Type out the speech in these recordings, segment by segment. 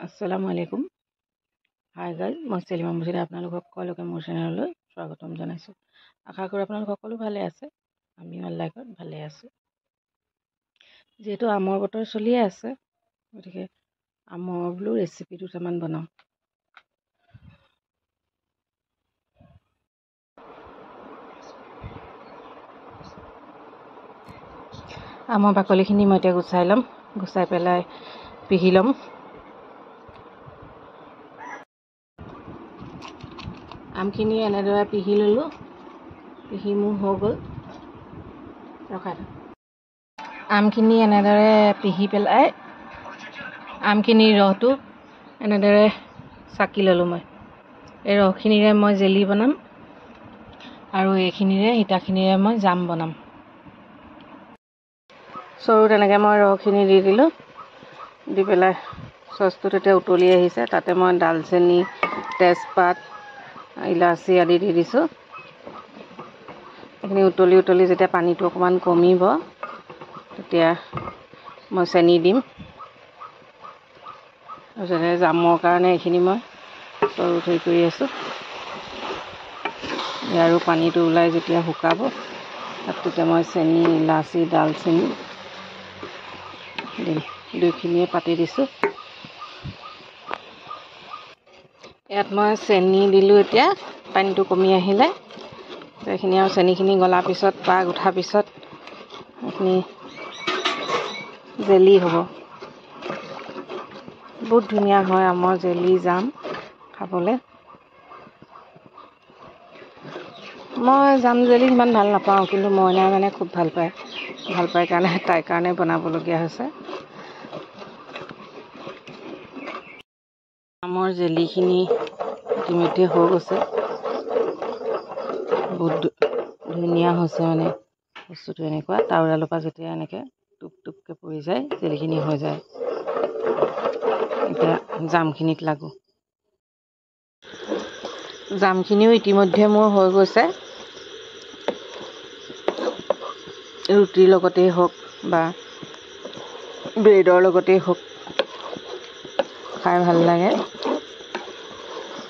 আসসালামু আলাইকুম। Hi guys, মই চেলিমা মুৰ্ছিদে আপোনালোকক সকলোকে মোৰ চেনেললৈ স্বাগতম জনাইছোঁ। আশা কৰোঁ আপোনালোক সকলো ভালে আছে। আমিও আল্লাহত ভালে আছোঁ। যিহেতু আমৰ বতৰ চলিয়ে আছে, গতিকে আমৰ বোলো ৰেচিপি দুটামান বনাওঁ। আমৰ বাকলিখিনি মই এতিয়া গুচাই ল'ম। গুচাই পেলাই পিহি ল'ম। আমখিনি এনেদৰে পিহি ল'লোঁ। পিহি মোৰ হৈ গ'ল। আমখিনি এনেদৰে পিহি পেলাই আমখিনিৰ ৰসটো এনেদৰে চাকি ল'লোঁ মই। এই ৰসখিনিৰে মই জেলি বনাম আৰু এইখিনিৰে ইটাখিনিৰে মই জাম বনাম। চৰুত এনেকৈ মই ৰসখিনি দি দিলোঁ। দি পেলাই চচটোত এতিয়া উতলি আহিছে। তাতে মই ডালচেনি, তেজপাত, ইলাচি আদি দি দিছোঁ। এইখিনি উতলি যেতিয়া পানীটো অকণমান কমিব, তেতিয়া মই চেনি দিম। তাৰপিছতে জামৰ কাৰণে এইখিনি মই চৰুত হেৰি কৰি আছোঁ। আৰু পানীটো ওলাই যেতিয়া শুকাব, তেতিয়া মই চেনি, ইলাচি, ডালচেনি দিম। দুইখিনিয়ে পাতি দিছোঁ। ইয়াত মই চেনি দিলোঁ। এতিয়া পানীটো কমি আহিলে এইখিনি আৰু চেনিখিনি গলাৰ পিছত, পাগ উঠাৰ পিছত এইখিনি জেলি হ'ব। বহুত ধুনীয়া হয় আমৰ জেলি, জাম খাবলৈ। মই জাম জেলি সিমান ভাল নাপাওঁ, কিন্তু মইনাই মানে খুব ভাল পায় কাৰণে তাইৰ কাৰণে বনাবলগীয়া হৈছে। আমৰ জেলিখিনি ইতিমধ্যে হৈ গৈছে। বহুত ধুনীয়া হৈছে মানে বস্তুটো। এনেকুৱা তাওৰালৰ পৰা যেতিয়া এনেকৈ টোপ টোপকৈ পৰি যায়, জেলিখিনি হৈ যায়। এতিয়া জামখিনিত লাগোঁ। জামখিনিও ইতিমধ্যে মোৰ হৈ গৈছে। ৰুটিৰ লগতেই হওক বা ব্ৰেডৰ লগতেই হওক, খাই ভাল লাগে।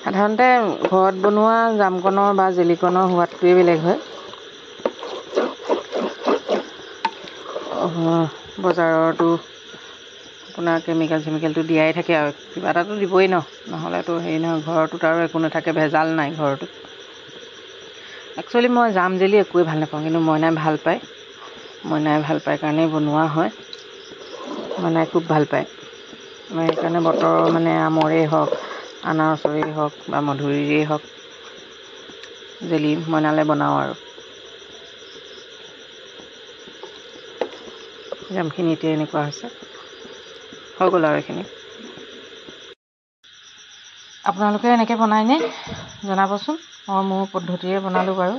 সাধাৰণতে ঘৰত বনোৱা জামকণৰ বা জেলিকণৰ সোৱাদটোৱেই বেলেগ হয়। বজাৰতো আপোনাৰ কেমিকেলটো দিয়াই থাকে, আৰু কিবা এটাতো দিবই নহ'লেতো হেৰি নহয়। ঘৰটোত আৰু একো নাথাকে, ভেজাল নাই ঘৰটোত। একচুৱেলি মই জাম জেলি একোৱেই ভাল নাপাওঁ, কিন্তু মইনাই ভাল পায়। মইনাই ভাল পায় কাৰণেই বনোৱা হয়। মইনাই খুব ভাল পায়। মই সেইকাৰণে বতৰৰ মানে আমৰেই হওক, আনাৰসৰেই হওক বা মধুৰিৰেই হওক, জেলি মইনালৈ বনাওঁ আৰু। জামখিনি এতিয়া এনেকুৱা হৈছে, হৈ গ'ল আৰু এইখিনি। আপোনালোকে এনেকৈ বনায়নে? জনাবচোন। মই মোৰ পদ্ধতিৰে বনালোঁ বাৰু।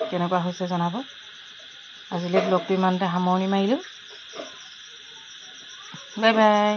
কেনেকুৱা হৈছে জনাব। আজিলৈ ব্লগটো ইমানতে সামৰণি মাৰিলোঁ। Bye bye.